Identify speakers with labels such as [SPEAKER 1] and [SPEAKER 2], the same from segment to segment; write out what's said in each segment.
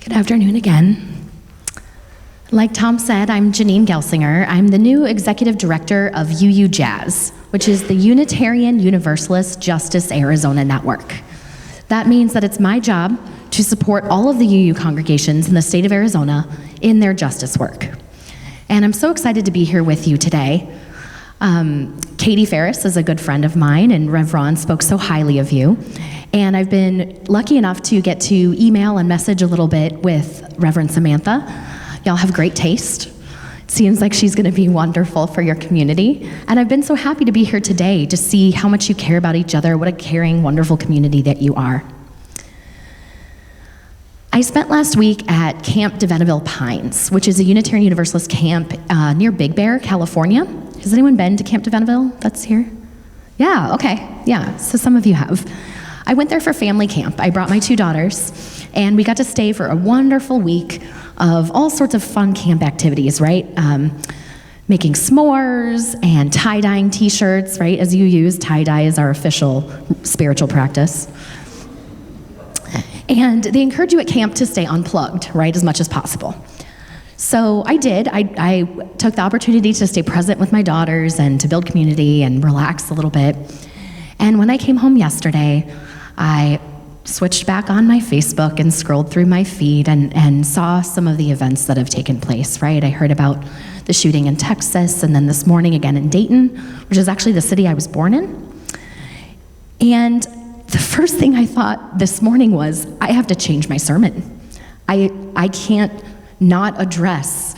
[SPEAKER 1] Good afternoon again. Like Tom said, I'm Janine Gelsinger. I'm the new executive director of UU Jazz, which is the Unitarian Universalist Justice Arizona Network. That means that it's my job to support all of the UU congregations in the state of Arizona in their justice work. And I'm so excited to be here with you today. Katie Ferris is a good friend of mine, and Rev Ron spoke so highly of you. And I've been lucky enough to get to email and message a little bit with Reverend Samantha. Y'all have great taste. It seems like she's gonna be wonderful for your community. And I've been so happy to be here today to see how much you care about each other, what a caring, wonderful community that you are. I spent last week at Camp DeVenneville Pines, which is a Unitarian Universalist camp near Big Bear, California. Has anyone been to Camp DeVenneville that's here? Yeah, okay, yeah, so some of you have. I went there for family camp. I brought my 2 daughters, and we got to stay for a wonderful week of all sorts of fun camp activities, right? Making s'mores and tie-dyeing t-shirts, right? As you use, tie-dye is our official spiritual practice. And they encourage you at camp to stay unplugged, right, as much as possible. So I did. I took the opportunity to stay present with my daughters and to build community and relax a little bit. And when I came home yesterday, I switched back on my Facebook and scrolled through my feed and saw some of the events that have taken place, right? I heard about the shooting in Texas, and then this morning again in Dayton, which is actually the city I was born in. And the first thing I thought this morning was, I have to change my sermon. I can't not address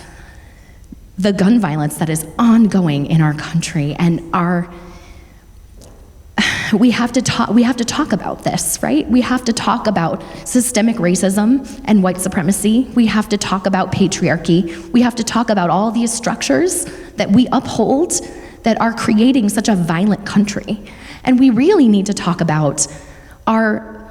[SPEAKER 1] the gun violence that is ongoing in our country, and we have to talk about this, right? We have to talk about systemic racism and white supremacy. We have to talk about patriarchy. We have to talk about all these structures that we uphold that are creating such a violent country. And we really need to talk about our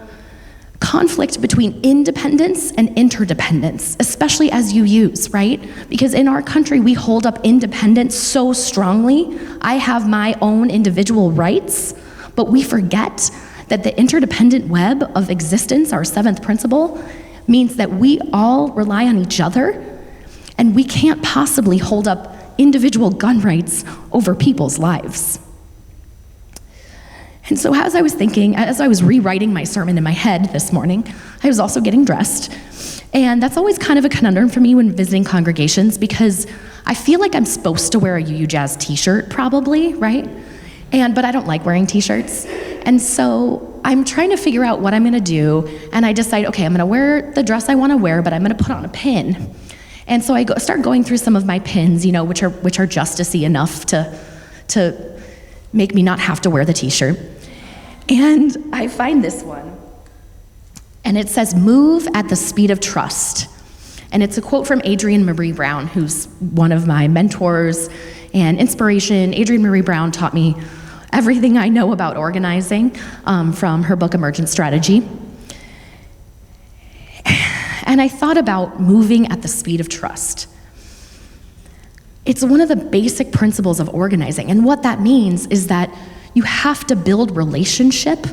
[SPEAKER 1] conflict between independence and interdependence, especially as UUs, right? Because in our country, we hold up independence so strongly. I have my own individual rights, but we forget that the interdependent web of existence, our 7th principle, means that we all rely on each other, and we can't possibly hold up individual gun rights over people's lives. And so as I was thinking, as I was rewriting my sermon in my head this morning, I was also getting dressed. And that's always kind of a conundrum for me when visiting congregations, because I feel like I'm supposed to wear a UU Jazz t-shirt probably, right? But I don't like wearing t-shirts. And so I'm trying to figure out what I'm gonna do, and I decide, okay, I'm gonna wear the dress I wanna wear, but I'm gonna put on a pin. And so I start going through some of my pins, you know, which are justicey enough to make me not have to wear the t-shirt. And I find this one, and it says, "Move at the speed of trust." And it's a quote from Adrienne Maree Brown, who's one of my mentors and inspiration. Adrienne Maree Brown taught me everything I know about organizing from her book, Emergent Strategy. And I thought about moving at the speed of trust. It's one of the basic principles of organizing, and what that means is that you have to build relationship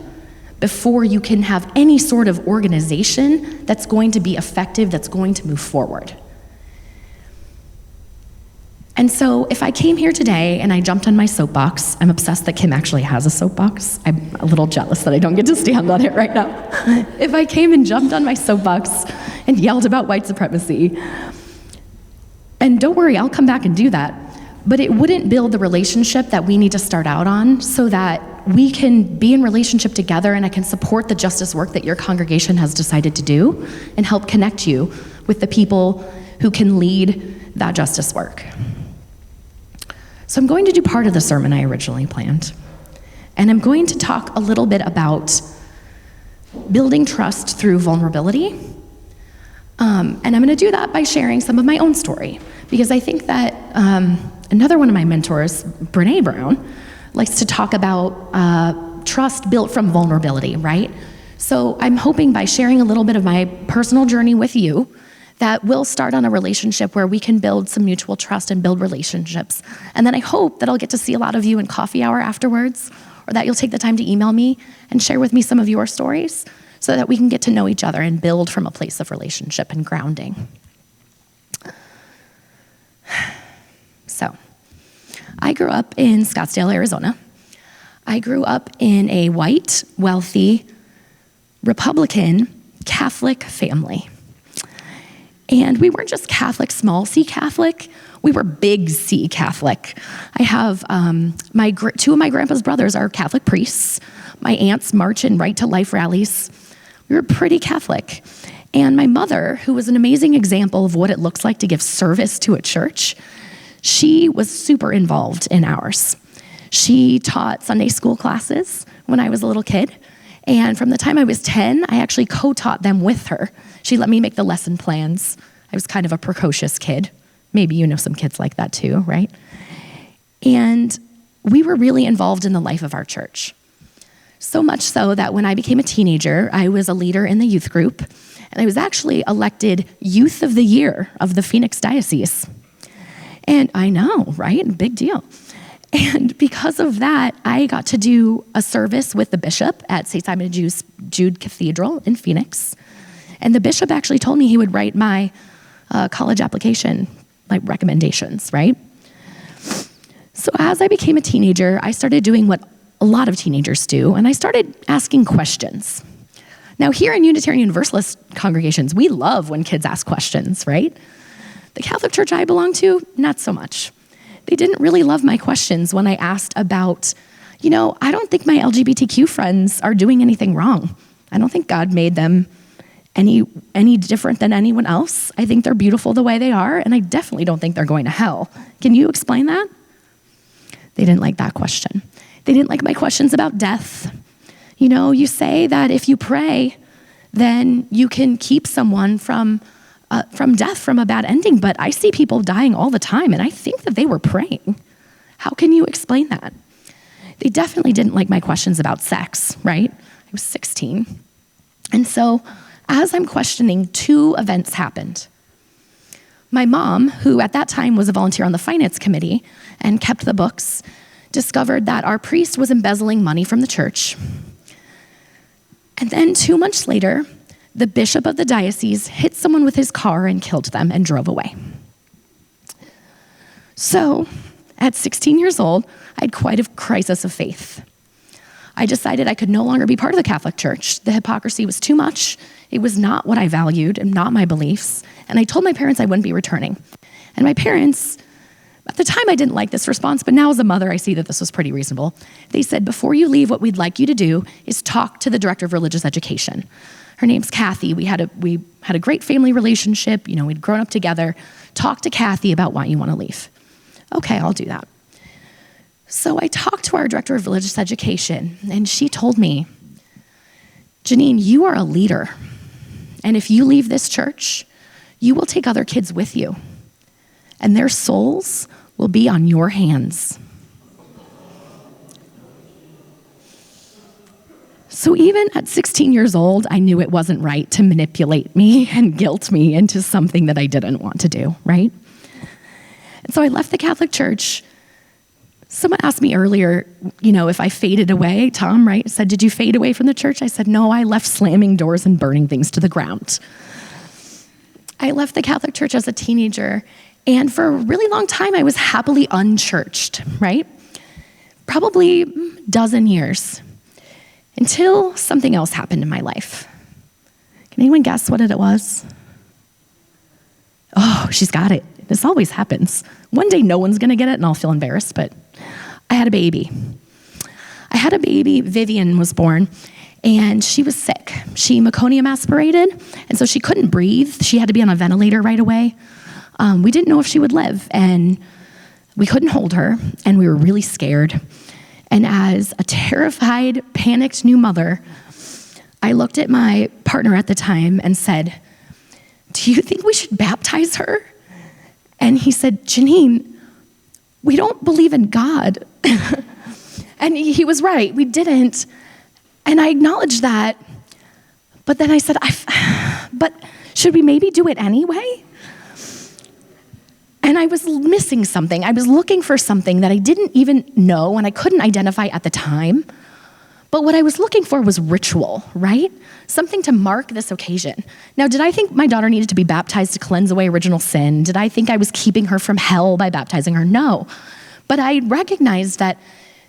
[SPEAKER 1] before you can have any sort of organization that's going to be effective, that's going to move forward. And so if I came here today and I jumped on my soapbox, I'm obsessed that Kim actually has a soapbox. I'm a little jealous that I don't get to stand on it right now. If I came and jumped on my soapbox and yelled about white supremacy, and don't worry, I'll come back and do that, but it wouldn't build the relationship that we need to start out on so that we can be in relationship together, and I can support the justice work that your congregation has decided to do and help connect you with the people who can lead that justice work. So I'm going to do part of the sermon I originally planned, and I'm going to talk a little bit about building trust through vulnerability. And I'm gonna do that by sharing some of my own story, because I think that another one of my mentors, Brene Brown, likes to talk about trust built from vulnerability, right? So I'm hoping by sharing a little bit of my personal journey with you that we'll start on a relationship where we can build some mutual trust and build relationships. And then I hope that I'll get to see a lot of you in coffee hour afterwards, or that you'll take the time to email me and share with me some of your stories, so that we can get to know each other and build from a place of relationship and grounding. So, I grew up in Scottsdale, Arizona. I grew up in a white, wealthy, Republican, Catholic family. And we weren't just Catholic, small c Catholic, we were big C Catholic. I have two of my grandpa's brothers are Catholic priests. My aunts march in Right to Life rallies. We were pretty Catholic. And my mother, who was an amazing example of what it looks like to give service to a church, she was super involved in ours. She taught Sunday school classes when I was a little kid. And from the time I was 10, I actually co-taught them with her. She let me make the lesson plans. I was kind of a precocious kid. Maybe you know some kids like that too, right? And we were really involved in the life of our church. So much so that when I became a teenager, I was a leader in the youth group, and I was actually elected Youth of the Year of the Phoenix Diocese. And I know, right? Big deal. And because of that, I got to do a service with the bishop at St. Simon and Jude Cathedral in Phoenix. And the bishop actually told me he would write my college application, like recommendations, right? So as I became a teenager, I started doing what a lot of teenagers do, and I started asking questions. Now, here in Unitarian Universalist congregations, we love when kids ask questions, right? The Catholic church I belong to, not so much. They didn't really love my questions when I asked about, I don't think my LGBTQ friends are doing anything wrong. I don't think God made them any different than anyone else. I think they're beautiful the way they are, and I definitely don't think they're going to hell. Can you explain that? They didn't like that question. They didn't like my questions about death. You say that if you pray, then you can keep someone from death, from a bad ending, but I see people dying all the time, and I think that they were praying. How can you explain that? They definitely didn't like my questions about sex, right? I was 16. And so as I'm questioning, two events happened. My mom, who at that time was a volunteer on the finance committee and kept the books, discovered that our priest was embezzling money from the church. And then 2 months later, the bishop of the diocese hit someone with his car and killed them and drove away. So, at 16 years old, I had quite a crisis of faith. I decided I could no longer be part of the Catholic Church. The hypocrisy was too much. It was not what I valued and not my beliefs. And I told my parents I wouldn't be returning. And my parents, at the time I didn't like this response, but now as a mother, I see that this was pretty reasonable. They said, before you leave, what we'd like you to do is talk to the director of religious education. Her name's Kathy. We had a great family relationship. We'd grown up together. Talk to Kathy about why you want to leave. Okay, I'll do that. So I talked to our director of religious education, and she told me, Janine, you are a leader. And if you leave this church, you will take other kids with you, and their souls will be on your hands. So even at 16 years old, I knew it wasn't right to manipulate me and guilt me into something that I didn't want to do, right? And so I left the Catholic Church. Someone asked me earlier, if I faded away. Tom, right, said, did you fade away from the church? I said, no, I left slamming doors and burning things to the ground. I left the Catholic Church as a teenager, and for a really long time, I was happily unchurched, right? Probably a dozen years, until something else happened in my life. Can anyone guess what it was? Oh, she's got it. This always happens. One day, no one's going to get it, and I'll feel embarrassed, but I had a baby. Vivian was born, and she was sick. She meconium aspirated, and so she couldn't breathe. She had to be on a ventilator right away. We didn't know if she would live, and we couldn't hold her, and we were really scared. And as a terrified, panicked new mother, I looked at my partner at the time and said, do you think we should baptize her? And he said, Janine, we don't believe in God. And he was right, we didn't. And I acknowledged that. But then I said, but should we maybe do it anyway? And I was missing something. I was looking for something that I didn't even know and I couldn't identify at the time. But what I was looking for was ritual, right? Something to mark this occasion. Now, did I think my daughter needed to be baptized to cleanse away original sin? Did I think I was keeping her from hell by baptizing her? No. But I recognized that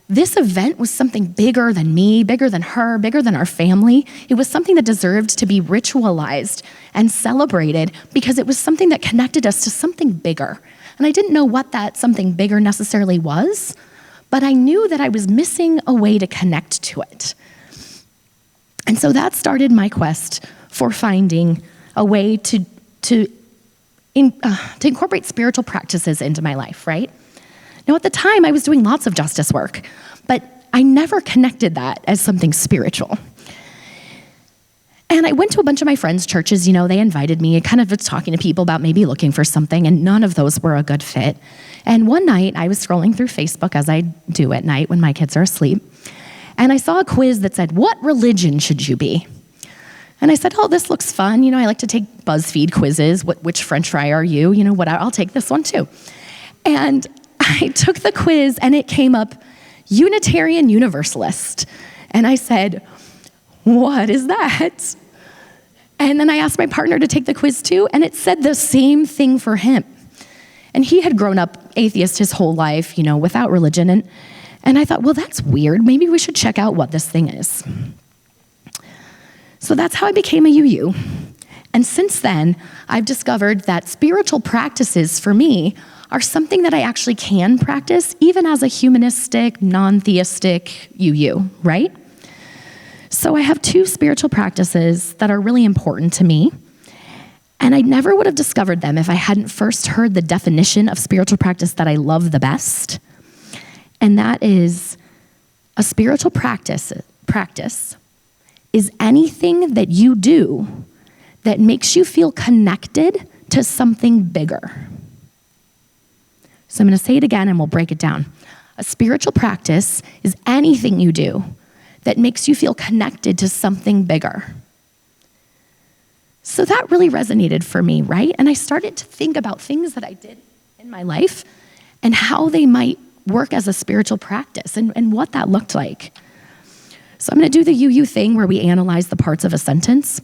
[SPEAKER 1] this event was something bigger than me, bigger than her, bigger than our family. It was something that deserved to be ritualized and celebrated because it was something that connected us to something bigger. And I didn't know what that something bigger necessarily was, but I knew that I was missing a way to connect to it. And so that started my quest for finding a way to incorporate spiritual practices into my life, right? Now, at the time, I was doing lots of justice work, but I never connected that as something spiritual. And I went to a bunch of my friends' churches, they invited me, and kind of was talking to people about maybe looking for something, and none of those were a good fit. And one night, I was scrolling through Facebook, as I do at night when my kids are asleep, and I saw a quiz that said, "What religion should you be?" And I said, "Oh, this looks fun. I like to take BuzzFeed quizzes. Which French fry are you? I'll take this one too." And I took the quiz, and it came up Unitarian Universalist. And I said, "What is that?" And then I asked my partner to take the quiz too, and it said the same thing for him. And he had grown up atheist his whole life, without religion. And I thought, well, that's weird. Maybe we should check out what this thing is. So that's how I became a UU. And since then, I've discovered that spiritual practices for me are something that I actually can practice, even as a humanistic, non-theistic UU, right? So I have 2 spiritual practices that are really important to me, and I never would have discovered them if I hadn't first heard the definition of spiritual practice that I love the best, and that is a spiritual practice is anything that you do that makes you feel connected to something bigger. So I'm going to say it again and we'll break it down. A spiritual practice is anything you do that makes you feel connected to something bigger. So that really resonated for me, right? And I started to think about things that I did in my life and how they might work as a spiritual practice and what that looked like. So I'm going to do the UU thing where we analyze the parts of a sentence.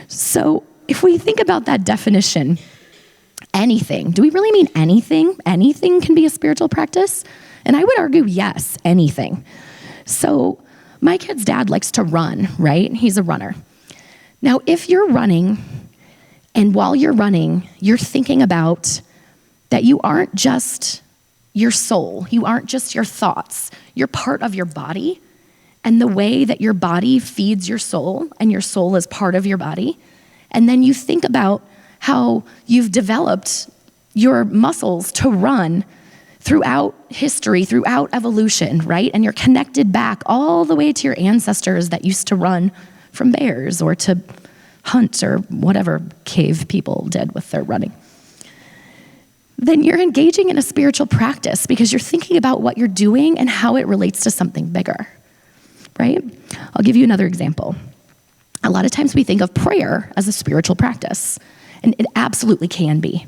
[SPEAKER 1] So if we think about that definition, anything. Do we really mean anything? Anything can be a spiritual practice? And I would argue, yes, anything. So my kid's dad likes to run, right? He's a runner. Now, if you're running, and while you're running, you're thinking about that you aren't just your soul, you aren't just your thoughts, you're part of your body, and the way that your body feeds your soul, and your soul is part of your body, and then you think about how you've developed your muscles to run throughout history, throughout evolution, right? And you're connected back all the way to your ancestors that used to run from bears or to hunt or whatever cave people did with their running. Then you're engaging in a spiritual practice because you're thinking about what you're doing and how it relates to something bigger, right? I'll give you another example. A lot of times we think of prayer as a spiritual practice. And it absolutely can be.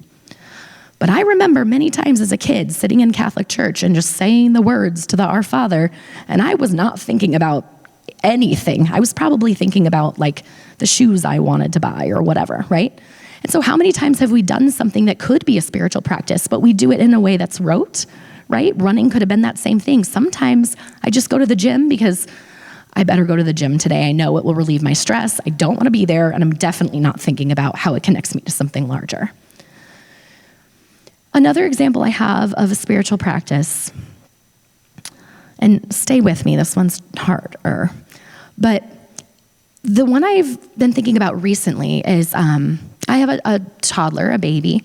[SPEAKER 1] But I remember many times as a kid sitting in Catholic church and just saying the words to the Our Father, and I was not thinking about anything. I was probably thinking about the shoes I wanted to buy or whatever, right? And so how many times have we done something that could be a spiritual practice, but we do it in a way that's rote, right? Running could have been that same thing. Sometimes I just go to the gym because I better go to the gym today. I know it will relieve my stress. I don't want to be there, and I'm definitely not thinking about how it connects me to something larger. Another example I have of a spiritual practice, and stay with me, this one's harder, but the one I've been thinking about recently is I have a toddler, a baby,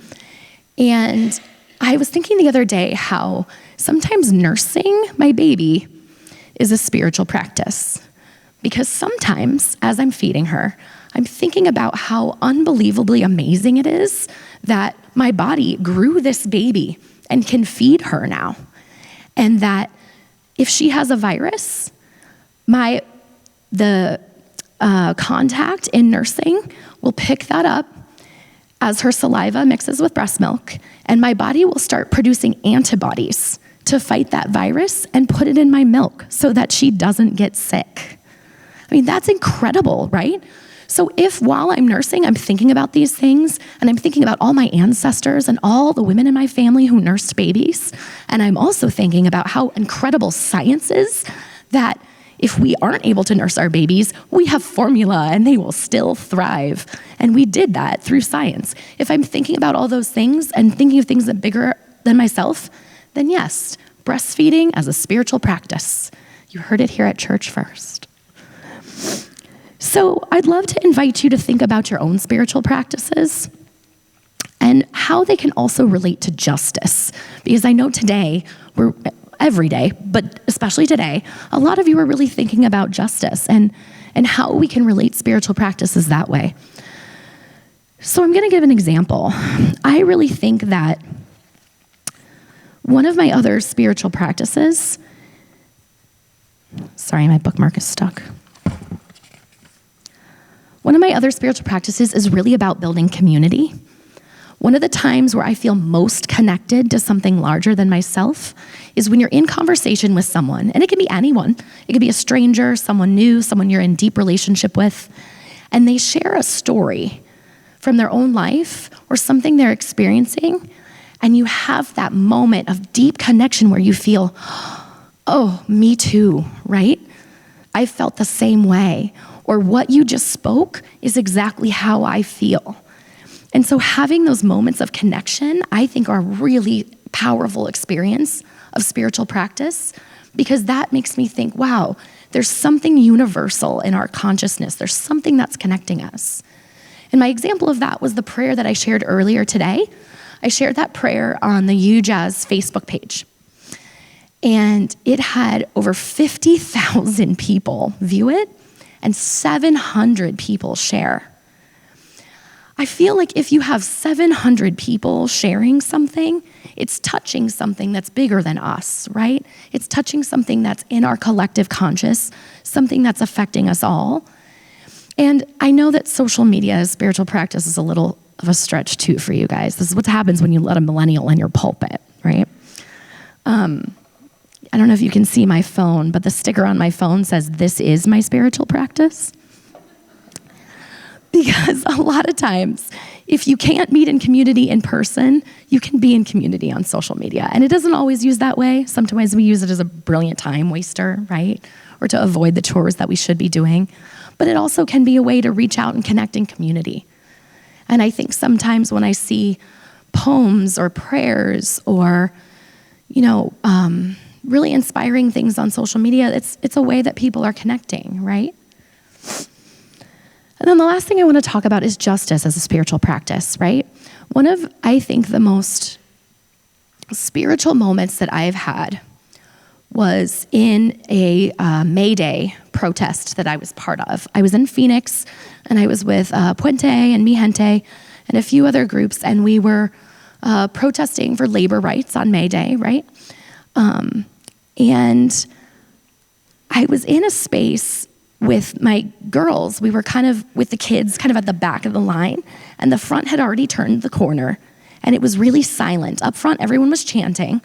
[SPEAKER 1] and I was thinking the other day how sometimes nursing my baby is a spiritual practice. Because sometimes, as I'm feeding her, I'm thinking about how unbelievably amazing it is that my body grew this baby and can feed her now. And that if she has a virus, the contact in nursing will pick that up as her saliva mixes with breast milk, and my body will start producing antibodies to fight that virus and put it in my milk so that she doesn't get sick. I mean, that's incredible, right? So if while I'm nursing, I'm thinking about these things, and I'm thinking about all my ancestors and all the women in my family who nursed babies, and I'm also thinking about how incredible science is, that if we aren't able to nurse our babies, we have formula and they will still thrive. And we did that through science. If I'm thinking about all those things and thinking of things that are bigger than myself, then yes, breastfeeding as a spiritual practice. You heard it here at church first. So I'd love to invite you to think about your own spiritual practices and how they can also relate to justice. Because I know today, every day, but especially today, a lot of you are really thinking about justice and how we can relate spiritual practices that way. So I'm gonna give an example. I really think that one of my other spiritual practices, sorry, my bookmark is stuck. One of my other spiritual practices is really about building community. One of the times where I feel most connected to something larger than myself is when you're in conversation with someone, and it can be anyone. It could be a stranger, someone new, someone you're in deep relationship with, and they share a story from their own life or something they're experiencing, and you have that moment of deep connection where you feel, oh, me too, right? I felt the same way. Or what you just spoke is exactly how I feel. And so having those moments of connection, I think, are a really powerful experience of spiritual practice, because that makes me think, wow, there's something universal in our consciousness. There's something that's connecting us. And my example of that was the prayer that I shared earlier today. I shared that prayer on the UJazz Facebook page. And it had over 50,000 people view it and 700 people share. I feel like if you have 700 people sharing something, it's touching something that's bigger than us, right? It's touching something that's in our collective conscious, something that's affecting us all. And I know that social media as spiritual practice is a little of a stretch too for you guys. This is what happens when you let a millennial in your pulpit, right? I don't know if you can see my phone, but the sticker on my phone says, "This is my spiritual practice." Because a lot of times, if you can't meet in community in person, you can be in community on social media. And it doesn't always use that way. Sometimes we use it as a brilliant time waster, right? Or to avoid the chores that we should be doing. But it also can be a way to reach out and connect in community. And I think sometimes when I see poems or prayers or, really inspiring things on social media, it's a way that people are connecting, right? And then the last thing I want to talk about is justice as a spiritual practice, right? One of, I think, the most spiritual moments that I've had was in a May Day protest that I was part of. I was in Phoenix, and I was with Puente and Mi Gente and a few other groups, and we were protesting for labor rights on May Day, right? And I was in a space with my girls. We were kind of with the kids kind of at the back of the line, and the front had already turned the corner, and it was really silent. Up front, everyone was chanting,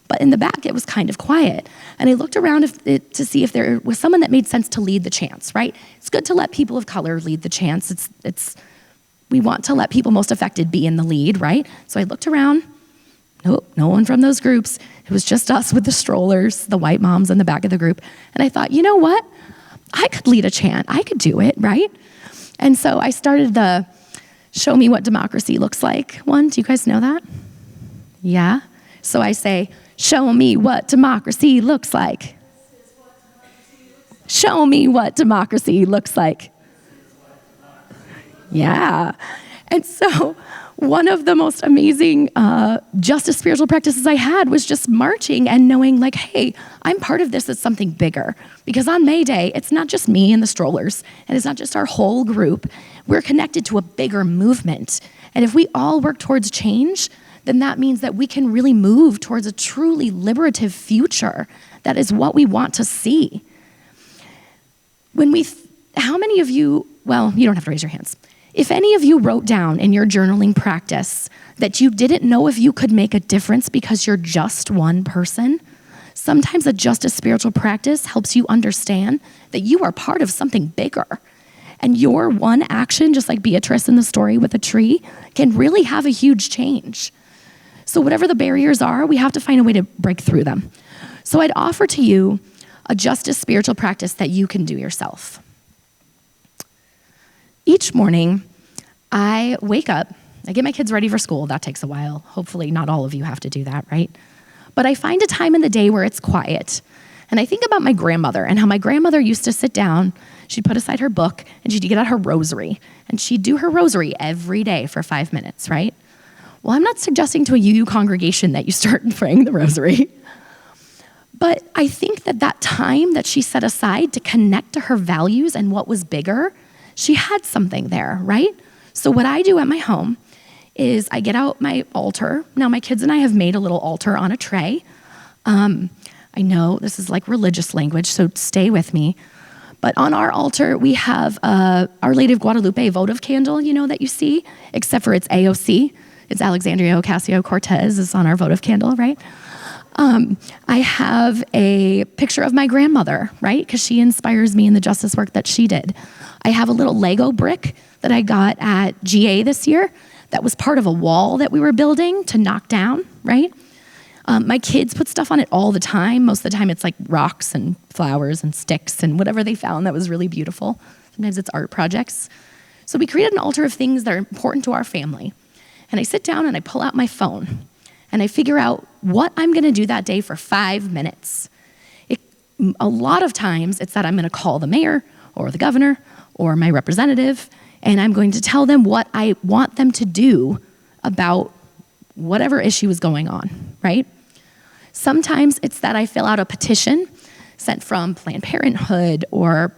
[SPEAKER 1] but in the back, it was kind of quiet. And I looked around to see if there was someone that made sense to lead the chants, right? It's good to let people of color lead the chants. We want to let people most affected be in the lead, right? So I looked around. Nope, no one from those groups. It was just us with the strollers, the white moms in the back of the group. And I thought, you know what? I could lead a chant. I could do it, right? And so I started the "Show Me What Democracy Looks Like" one. Do you guys know that? Yeah? So I say, "Show me what democracy looks like. Show me what democracy looks like." Yeah. And so one of the most amazing justice spiritual practices I had was just marching and knowing like, hey, I'm part of this as something bigger. Because on May Day, it's not just me and the strollers, and it's not just our whole group. We're connected to a bigger movement. And if we all work towards change, then that means that we can really move towards a truly liberative future. That is what we want to see. How many of you, well, you don't have to raise your hands. If any of you wrote down in your journaling practice that you didn't know if you could make a difference because you're just one person, Sometimes a justice spiritual practice helps you understand that you are part of something bigger. And your one action, just like Beatrice in the story with a tree, can really have a huge change. So whatever the barriers are, we have to find a way to break through them. So I'd offer to you a justice spiritual practice that you can do yourself. Each morning, I wake up, I get my kids ready for school. That takes a while. Hopefully not all of you have to do that, right? But I find a time in the day where it's quiet. And I think about my grandmother and how my grandmother used to sit down, she'd put aside her book, and she'd get out her rosary. And she'd do her rosary every day for 5 minutes, right? Well, I'm not suggesting to a UU congregation that you start praying the rosary. But I think that time that she set aside to connect to her values and what was bigger, she had something there, right? So what I do at my home is I get out my altar. Now my kids and I have made a little altar on a tray. I know this is like religious language, so stay with me. But on our altar, we have Our Lady of Guadalupe votive candle, that you see, except for it's AOC. It's Alexandria Ocasio-Cortez is on our votive candle, right? I have a picture of my grandmother, right? Because she inspires me in the justice work that she did. I have a little Lego brick that I got at GA this year that was part of a wall that we were building to knock down, right? My kids put stuff on it all the time. Most of the time it's like rocks and flowers and sticks and whatever they found that was really beautiful. Sometimes it's art projects. So we created an altar of things that are important to our family. And I sit down and I pull out my phone and I figure out what I'm gonna do that day for 5 minutes. A lot of times it's that I'm gonna call the mayor or the governor or my representative, and I'm going to tell them what I want them to do about whatever issue is going on, right? Sometimes it's that I fill out a petition sent from Planned Parenthood or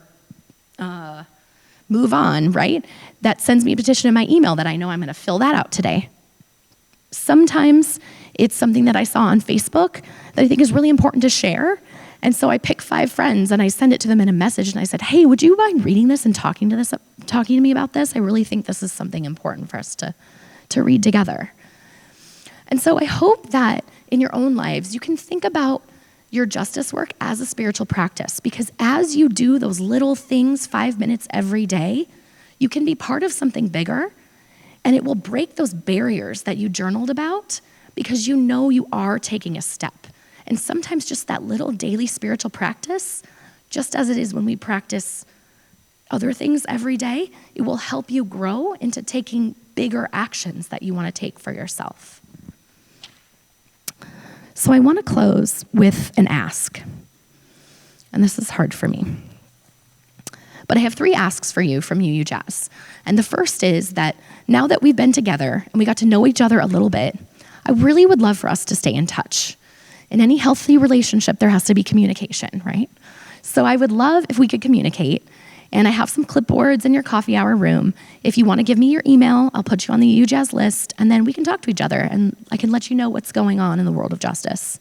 [SPEAKER 1] Move On, right? That sends me a petition in my email that I know I'm gonna fill that out today. Sometimes it's something that I saw on Facebook that I think is really important to share. And so I pick 5 friends and I send it to them in a message and I said, hey, would you mind reading this and talking to me about this? I really think this is something important for us to read together. And so I hope that in your own lives, you can think about your justice work as a spiritual practice, because as you do those little things 5 minutes every day, you can be part of something bigger, and it will break those barriers that you journaled about because you know you are taking a step. And sometimes just that little daily spiritual practice, just as it is when we practice other things every day, it will help you grow into taking bigger actions that you want to take for yourself. So I want to close with an ask. And this is hard for me. But I have 3 asks for you from UU Jazz. And the first is that now that we've been together and we got to know each other a little bit, I really would love for us to stay in touch. In any healthy relationship, there has to be communication, right? So I would love if we could communicate. And I have some clipboards in your coffee hour room. If you want to give me your email, I'll put you on the UU Jazz list, and then we can talk to each other, and I can let you know what's going on in the world of justice.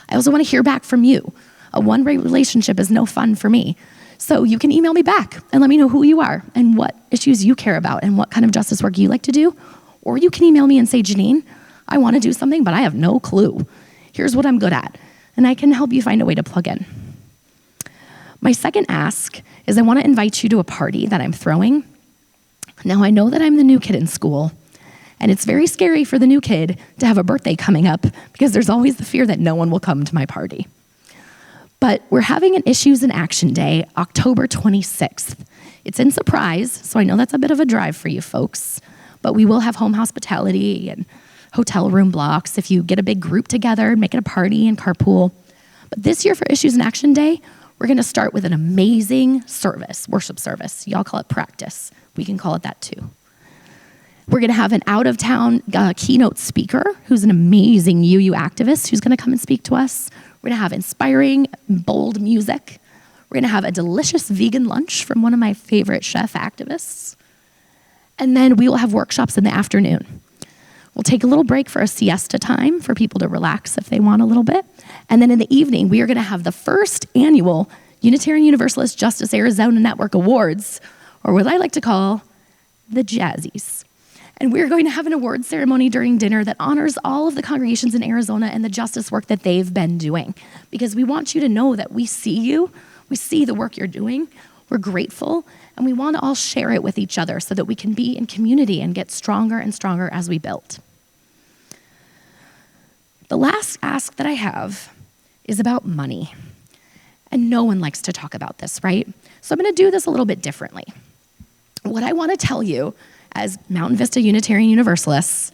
[SPEAKER 1] I also want to hear back from you. A one-way relationship is no fun for me. So you can email me back and let me know who you are and what issues you care about and what kind of justice work you like to do. Or you can email me and say, Janine, I want to do something, but I have no clue. Here's what I'm good at. And I can help you find a way to plug in. My second ask is I want to invite you to a party that I'm throwing. Now, I know that I'm the new kid in school, and it's very scary for the new kid to have a birthday coming up because there's always the fear that no one will come to my party. But we're having an Issues in Action Day, October 26th. It's in Surprise, so I know that's a bit of a drive for you folks, but we will have home hospitality and hotel room blocks if you get a big group together, make it a party and carpool. But this year for Issues in Action Day, we're gonna start with an amazing service, worship service. Y'all call it practice. We can call it that too. We're gonna have an out-of-town keynote speaker who's an amazing UU activist who's gonna come and speak to us. We're gonna have inspiring, bold music. We're gonna have a delicious vegan lunch from one of my favorite chef activists. And then we will have workshops in the afternoon. We'll take a little break for a siesta time for people to relax if they want a little bit. And then in the evening, we are gonna have the first annual Unitarian Universalist Justice Arizona Network Awards, or what I like to call the Jazzies. And we're going to have an awards ceremony during dinner that honors all of the congregations in Arizona and the justice work that they've been doing. Because we want you to know that we see you, we see the work you're doing, we're grateful, and we want to all share it with each other so that we can be in community and get stronger and stronger as we build. The last ask that I have is about money. And no one likes to talk about this, right? So I'm going to do this a little bit differently. What I want to tell you as Mountain Vista Unitarian Universalists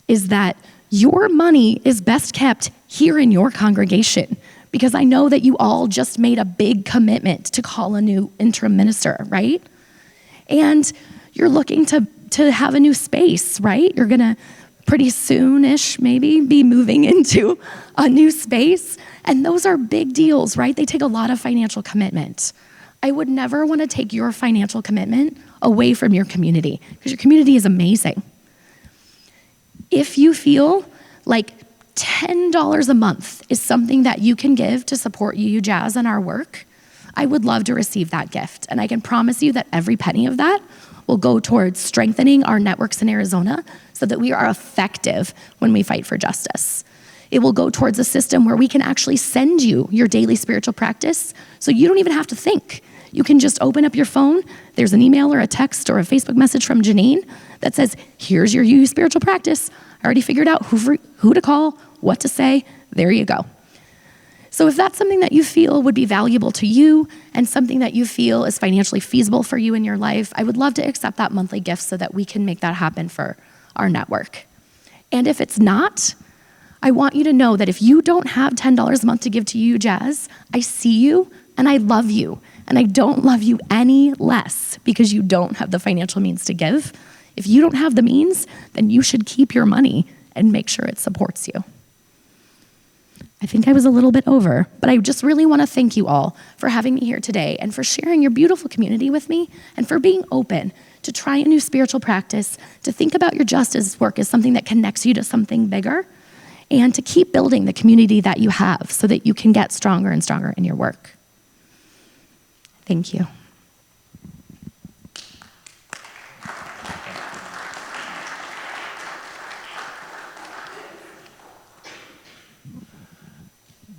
[SPEAKER 1] is that your money is best kept here in your congregation, because I know that you all just made a big commitment to call a new interim minister, right? And you're looking to have a new space, right? You're gonna pretty soon-ish maybe be moving into a new space. And those are big deals, right? They take a lot of financial commitment. I would never want to take your financial commitment away from your community, because your community is amazing. If you feel like $10 a month is something that you can give to support UU Jazz and our work, I would love to receive that gift. And I can promise you that every penny of that will go towards strengthening our networks in Arizona so that we are effective when we fight for justice. It will go towards a system where we can actually send you your daily spiritual practice so you don't even have to think. You can just open up your phone, there's an email or a text or a Facebook message from Janine that says, here's your UU spiritual practice. I already figured out who to call, what to say, there you go. So if that's something that you feel would be valuable to you and something that you feel is financially feasible for you in your life, I would love to accept that monthly gift so that we can make that happen for our network. And if it's not, I want you to know that if you don't have $10 a month to give to UU Jazz, I see you and I love you. And I don't love you any less because you don't have the financial means to give. If you don't have the means, then you should keep your money and make sure it supports you. I think I was a little bit over, but I just really want to thank you all for having me here today and for sharing your beautiful community with me and for being open to try a new spiritual practice, to think about your justice work as something that connects you to something bigger, and to keep building the community that you have so that you can get stronger and stronger in your work. Thank you.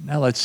[SPEAKER 2] Now let's